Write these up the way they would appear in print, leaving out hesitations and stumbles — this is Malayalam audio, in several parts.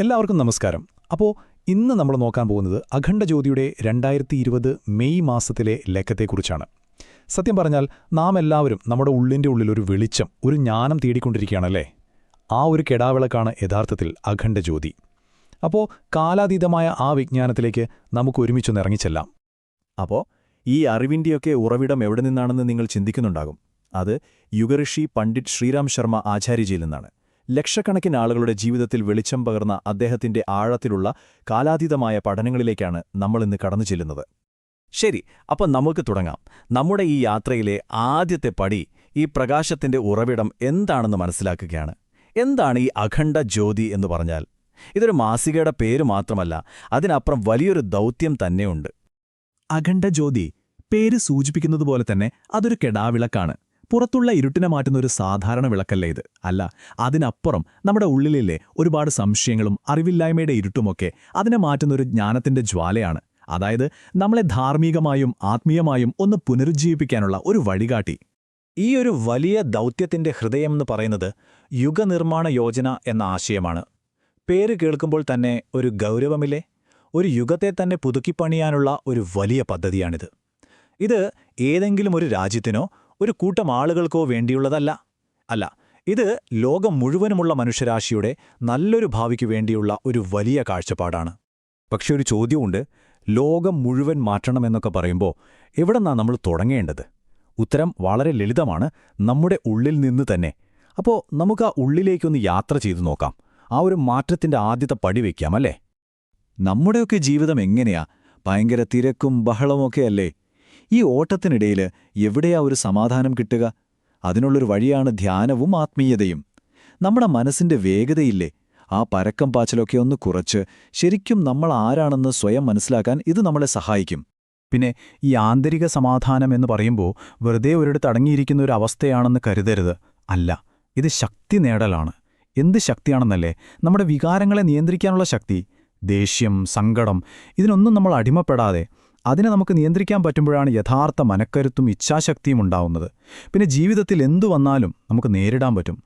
എല്ലാവർക്കും നമസ്കാരം. അപ്പോൾ ഇന്ന് നമ്മൾ നോക്കാൻ പോകുന്നത് അഖണ്ഡജ്യോതിയുടെ 2020 മെയ് മാസത്തിലെ ലക്കത്തെക്കുറിച്ചാണ്. സത്യം പറഞ്ഞാൽ നാം എല്ലാവരും നമ്മുടെ ഉള്ളിൻ്റെ ഉള്ളിലൊരു വെളിച്ചം, ഒരു ജ്ഞാനം തേടിക്കൊണ്ടിരിക്കുകയാണല്ലേ. ആ ഒരു കെടാവിളക്കാണ് യഥാർത്ഥത്തിൽ അഖണ്ഡജ്യോതി. അപ്പോൾ കാലാതീതമായ ആ വിജ്ഞാനത്തിലേക്ക് നമുക്ക് ഒരുമിച്ചൊന്ന് ഇറങ്ങിച്ചെല്ലാം. അപ്പോൾ ഈ അറിവിൻ്റെയൊക്കെ ഉറവിടം എവിടെ നിന്നാണെന്ന് നിങ്ങൾ ചിന്തിക്കുന്നുണ്ടാകും. അത് യുഗഋഷി പണ്ഡിറ്റ് ശ്രീറാം ശർമ്മ ആചാര്യജിയിൽ നിന്നാണ്. ലക്ഷക്കണക്കിന് ആളുകളുടെ ജീവിതത്തിൽ വെളിച്ചം പകർന്ന അദ്ദേഹത്തിന്റെ ആഴത്തിലുള്ള കാലാതീതമായ പഠനങ്ങളിലേക്കാണ് നമ്മളിന്ന് കടന്നു ചെല്ലുന്നത്. ശരി, അപ്പം നമുക്ക് തുടങ്ങാം. നമ്മുടെ ഈ യാത്രയിലെ ആദ്യത്തെ പടി ഈ പ്രകാശത്തിന്റെ ഉറവിടം എന്താണെന്ന് മനസ്സിലാക്കുകയാണ്. എന്താണ് ഈ അഖണ്ഡ ജ്യോതി എന്ന് പറഞ്ഞാൽ? ഇതൊരു മാസികയുടെ പേര് മാത്രമല്ല, അതിനപ്പുറം വലിയൊരു ദൗത്യം തന്നെയുണ്ട്. അഖണ്ഡജ്യോതി പേര് സൂചിപ്പിക്കുന്നതുപോലെ തന്നെ അതൊരു കെടാവിളക്കാണ്. പുറത്തുള്ള ഇരുട്ടിനെ മാറ്റുന്ന ഒരു സാധാരണ വിളക്കല്ല ഇത്. അല്ല, അതിനപ്പുറം നമ്മുടെ ഉള്ളിലെ ഒരുപാട് സംശയങ്ങളും അറിവില്ലായ്മയുടെ ഇരുട്ടുമൊക്കെ അതിനെ മാറ്റുന്നൊരു ജ്ഞാനത്തിന്റെ ജ്വാലയാണ്. അതായത് നമ്മളെ ധാർമ്മികമായും ആത്മീയമായും ഒന്ന് പുനരുജ്ജീവിപ്പിക്കാനുള്ള ഒരു വഴികാട്ടി. ഈ ഒരു വലിയ ദൗത്യത്തിന്റെ ഹൃദയം എന്ന് പറയുന്നത് യുഗനിർമ്മാണ യോജന എന്ന ആശയമാണ്. പേര് കേൾക്കുമ്പോൾ തന്നെ ഒരു ഗൗരവമില്ലേ? ഒരു യുഗത്തെ തന്നെ പുതുക്കിപ്പണിയാനുള്ള ഒരു വലിയ പദ്ധതിയാണിത്. ഇത് ഏതെങ്കിലും ഒരു രാജ്യത്തിനോ ഒരു കൂട്ടം ആളുകൾക്കോ വേണ്ടിയുള്ളതല്ല. അല്ല, ഇത് ലോകം മുഴുവനുമുള്ള മനുഷ്യരാശിയുടെ നല്ലൊരു ഭാവിക്കു വേണ്ടിയുള്ള ഒരു വലിയ കാഴ്ചപ്പാടാണ്. പക്ഷെ ഒരു ചോദ്യമുണ്ട്. ലോകം മുഴുവൻ മാറ്റണമെന്നൊക്കെ പറയുമ്പോൾ എവിടെന്നാ നമ്മൾ തുടങ്ങേണ്ടത്? ഉത്തരം വളരെ ലളിതമാണ്: നമ്മുടെ ഉള്ളിൽ നിന്ന് തന്നെ. അപ്പോൾ നമുക്ക് ആ ഉള്ളിലേക്കൊന്ന് യാത്ര ചെയ്തു നോക്കാം. ആ ഒരു മാറ്റത്തിന്റെ ആദ്യത്തെ പടി വയ്ക്കാം, അല്ലേ? നമ്മുടെയൊക്കെ ജീവിതം എങ്ങനെയാ? ഭയങ്കര തിരക്കും ബഹളമൊക്കെ അല്ലേ? ഈ ഓട്ടത്തിനിടയിൽ എവിടെയാ ഒരു സമാധാനം കിട്ടുക? അതിനുള്ളൊരു വഴിയാണ് ധ്യാനവും ആത്മീയതയും. നമ്മുടെ മനസ്സിന്റെ വേഗതയില്ലേ, ആ പരക്കം പാച്ചിലൊക്കെ ഒന്ന് കുറച്ച് ശരിക്കും നമ്മൾ ആരാണെന്ന് സ്വയം മനസ്സിലാക്കാൻ ഇത് നമ്മളെ സഹായിക്കും. പിന്നെ ഈ ആന്തരിക സമാധാനം എന്ന് പറയുമ്പോൾ വെറുതെ ഒരിടത്ത് അടങ്ങിയിരിക്കുന്ന ഒരു അവസ്ഥയാണെന്ന് കരുതരുത്. അല്ല, ഇത് ശക്തി നേടലാണ്. എന്ത് ശക്തിയാണെന്നല്ലേ? നമ്മുടെ വികാരങ്ങളെ നിയന്ത്രിക്കാനുള്ള ശക്തി. ദേഷ്യം, സങ്കടം, ഇതിനൊന്നും നമ്മൾ അടിമപ്പെടാതെ അതിനെ നമുക്ക് നിയന്ത്രിക്കാൻ പറ്റുമ്പോഴാണ് യഥാർത്ഥ മനക്കരുത്തും ഇച്ഛാശക്തിയും ഉണ്ടാവുന്നത്. പിന്നെ ജീവിതത്തിൽ എന്തു വന്നാലും നമുക്ക് നേരിടാൻ പറ്റും.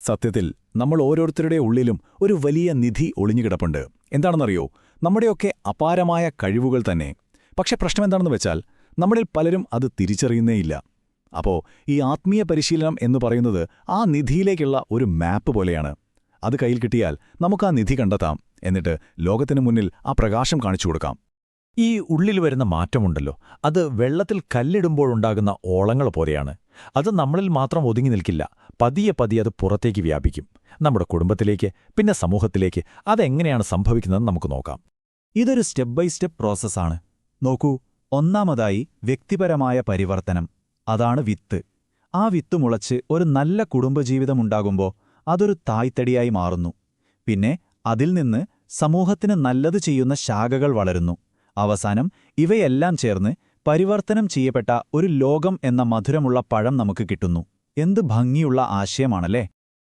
സത്യത്തിൽ നമ്മൾ ഓരോരുത്തരുടെ ഉള്ളിലും ഒരു വലിയ നിധി ഒളിഞ്ഞുകിടപ്പുണ്ട്. എന്താണെന്നറിയോ? നമ്മുടെയൊക്കെ അപാരമായ കഴിവുകൾ തന്നെ. പക്ഷെ പ്രശ്നം എന്താണെന്ന് വെച്ചാൽ നമ്മളിൽ പലരും അത് തിരിച്ചറിയുന്നേയില്ല. അപ്പോൾ ഈ ആത്മീയ പരിശീലനം എന്ന് പറയുന്നത് ആ നിധിയിലേക്കുള്ള ഒരു മാപ്പ് പോലെയാണ്. അത് കയ്യിൽ കിട്ടിയാൽ നമുക്ക് ആ നിധി കണ്ടെത്താം. എന്നിട്ട് ലോകത്തിനു മുന്നിൽ ആ പ്രകാശം കാണിച്ചു കൊടുക്കാം. ഈ ഉള്ളിൽ വരുന്ന മാറ്റമുണ്ടല്ലോ, അത് വെള്ളത്തിൽ കല്ലിടുമ്പോഴുണ്ടാകുന്ന ഓളങ്ങൾ പോലെയാണ്. അത് നമ്മളിൽ മാത്രം ഒതുങ്ങി നിൽക്കില്ല. പതിയെ പതിയെ അത് പുറത്തേക്ക് വ്യാപിക്കും. നമ്മുടെ കുടുംബത്തിലേക്ക്, പിന്നെ സമൂഹത്തിലേക്ക്. അതെങ്ങനെയാണ് സംഭവിക്കുന്നതെന്ന് നമുക്ക് നോക്കാം. ഇതൊരു സ്റ്റെപ്പ് ബൈ സ്റ്റെപ്പ് പ്രോസസ്സാണ്. നോക്കൂ, ഒന്നാമതായി വ്യക്തിപരമായ പരിവർത്തനം. അതാണ് വിത്ത്. ആ വിത്ത് മുളച്ച് ഒരു നല്ല കുടുംബജീവിതമുണ്ടാകുമ്പോൾ അതൊരു തായ്തടിയായി മാറുന്നു. പിന്നെ അതിൽ നിന്ന് സമൂഹത്തിന് നല്ലത് ചെയ്യുന്ന ശാഖകൾ വളരുന്നു. അവസാനം ഇവയെല്ലാം ചേർന്ന് പരിവർത്തനം ചെയ്യപ്പെട്ട ഒരു ലോകം എന്ന മധുരമുള്ള പഴം നമുക്ക് കിട്ടുന്നു. എന്ത് ഭംഗിയുള്ള ആശയമാണല്ലേ?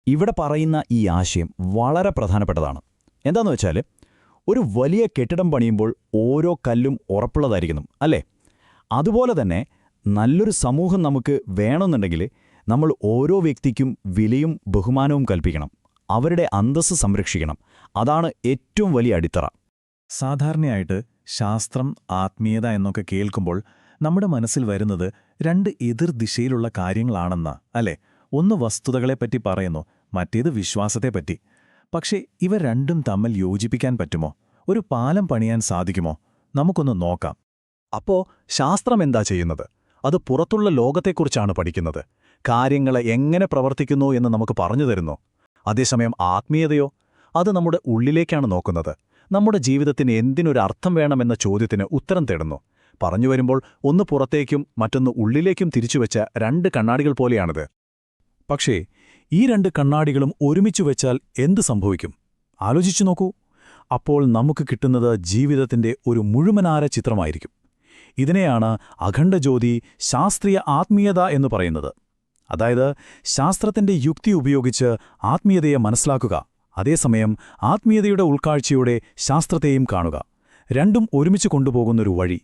ഇവിടെ പറയുന്ന ഈ ആശയം വളരെ പ്രധാനപ്പെട്ടതാണ്. എന്താണെന്ന് വെച്ചാൽ, ഒരു വലിയ കെട്ടിടം പണിയുമ്പോൾ ഓരോ കല്ലും ഉറപ്പുള്ളതായിരിക്കണം, അല്ലേ? അതുപോലെ തന്നെ നല്ലൊരു സമൂഹം നമുക്ക് വേണമെന്നുണ്ടെങ്കിൽ നമ്മൾ ഓരോ വ്യക്തിക്കും വിലയും ബഹുമാനവും കൽപ്പിക്കണം. അവരുടെ അന്തസ്സ് സംരക്ഷിക്കണം. അതാണ് ഏറ്റവും വലിയ അടിത്തറ. സാധാരണയായിട്ട് ശാസ്ത്രം, ആത്മീയത എന്നൊക്കെ കേൾക്കുമ്പോൾ നമ്മുടെ മനസ്സിൽ വരുന്നത് രണ്ട് എതിർ ദിശയിലുള്ള കാര്യങ്ങളാണെന്ന്, അല്ലേ? ഒന്ന് വസ്തുതകളെപ്പറ്റി പറയുന്നു, മറ്റേത് വിശ്വാസത്തെപ്പറ്റി. പക്ഷേ ഇവ രണ്ടും തമ്മിൽ യോജിപ്പിക്കാൻ പറ്റുമോ? ഒരു പാലം പണിയാൻ സാധിക്കുമോ? നമുക്കൊന്ന് നോക്കാം. അപ്പോൾ ശാസ്ത്രം എന്താ ചെയ്യുന്നത്? അത് പുറത്തുള്ള ലോകത്തെക്കുറിച്ചാണ് പഠിക്കുന്നത്. കാര്യങ്ങൾ എങ്ങനെ പ്രവർത്തിക്കുന്നു എന്ന് നമുക്ക് പറഞ്ഞു തരുന്നു. അതേസമയം ആത്മീയതയോ? അത് നമ്മുടെ ഉള്ളിലേക്കാണ് നോക്കുന്നത്. നമ്മുടെ ജീവിതത്തിന് എന്തിനൊരു അർത്ഥം വേണമെന്ന ചോദ്യത്തിന് ഉത്തരം തേടുന്നു. പറഞ്ഞു വരുമ്പോൾ ഒന്ന് പുറത്തേക്കും മറ്റൊന്ന് ഉള്ളിലേക്കും തിരിച്ചുവെച്ച രണ്ട് കണ്ണാടികൾ പോലെയാണിത്. പക്ഷേ ഈ രണ്ട് കണ്ണാടികളും ഒരുമിച്ചു വെച്ചാൽ എന്ത് സംഭവിക്കും? ആലോചിച്ചു നോക്കൂ. അപ്പോൾ നമുക്ക് കിട്ടുന്നത് ജീവിതത്തിന്റെ ഒരു മുഴുവനാര ചിത്രമായിരിക്കും. ഇതിനെയാണ് അഖണ്ഡജ്യോതി ശാസ്ത്രീയ ആത്മീയത എന്ന് പറയുന്നത്. അതായത് ശാസ്ത്രത്തിന്റെ യുക്തി ഉപയോഗിച്ച് ആത്മീയതയെ മനസ്സിലാക്കുക, അതേസമയം ആത്മീയതയുടെ ഉൾക്കാഴ്ചയോടെ ശാസ്ത്രത്തെയും കാണുക. രണ്ടും ഒരുമിച്ച് കൊണ്ടുപോകുന്നൊരു വഴി.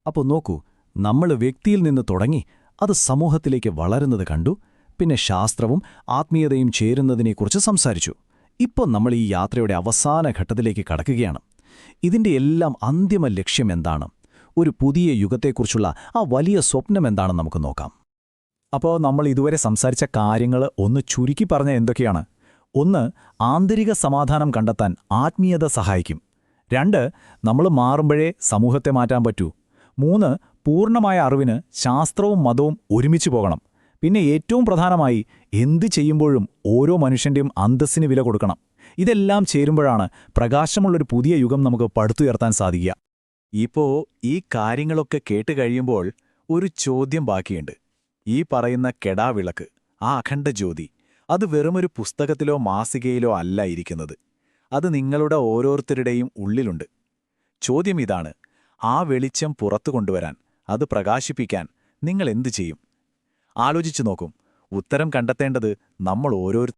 അപ്പോൾ നോക്കൂ, നമ്മൾ വ്യക്തിയിൽ നിന്ന് തുടങ്ങി അത് സമൂഹത്തിലേക്ക് വളരുന്നത് കണ്ടു. പിന്നെ ശാസ്ത്രവും ആത്മീയതയും ചേരുന്നതിനെക്കുറിച്ച് സംസാരിച്ചു. ഇപ്പോൾ നമ്മൾ ഈ യാത്രയുടെ അവസാന ഘട്ടത്തിലേക്ക് കടക്കുകയാണ്. ഇതിൻ്റെ എല്ലാം അന്തിമ ലക്ഷ്യം എന്താണ്? ഒരു പുതിയ യുഗത്തെക്കുറിച്ചുള്ള ആ വലിയ സ്വപ്നം എന്താണെന്ന് നമുക്ക് നോക്കാം. അപ്പോൾ നമ്മൾ ഇതുവരെ സംസാരിച്ച കാര്യങ്ങൾ ഒന്ന് ചുരുക്കി പറഞ്ഞ എന്തൊക്കെയാണ്? 1. ആന്തരിക സമാധാനം കണ്ടെത്താൻ ആത്മീയത സഹായിക്കും. 2. നമ്മൾ മാറുമ്പോഴേ സമൂഹത്തെ മാറ്റാൻ പറ്റൂ. 3. പൂർണ്ണമായ അറിവിന് ശാസ്ത്രവും മതവും ഒരുമിച്ച് പോകണം. പിന്നെ ഏറ്റവും പ്രധാനമായി എന്ത് ചെയ്യുമ്പോഴും ഓരോ മനുഷ്യൻ്റെയും അന്തസ്സിന് വില കൊടുക്കണം. ഇതെല്ലാം ചേരുമ്പോഴാണ് പ്രകാശമുള്ളൊരു പുതിയ യുഗം നമുക്ക് പടുത്തുയർത്താൻ സാധിക്കുക. ഇപ്പോൾ ഈ കാര്യങ്ങളൊക്കെ കേട്ട് കഴിയുമ്പോൾ ഒരു ചോദ്യം ബാക്കിയുണ്ട്. ഈ പറയുന്ന കെടാവിളക്ക്, ആ അഖണ്ഡ ജ്യോതി, അത് വെറുമൊരു പുസ്തകത്തിലോ മാസികയിലോ അല്ല ഇരിക്കുന്നത്. അത് നിങ്ങളുടെ ഓരോരുത്തരുടെയും ഉള്ളിലുണ്ട്. ചോദ്യം ഇതാണ്: ആ വെളിച്ചം പുറത്തു കൊണ്ടുവരാൻ, അത് പ്രകാശിപ്പിക്കാൻ നിങ്ങൾ എന്തു ചെയ്യും? ആലോചിച്ചു നോക്കും. ഉത്തരം കണ്ടെത്തേണ്ടത് നമ്മൾ ഓരോരുത്തരും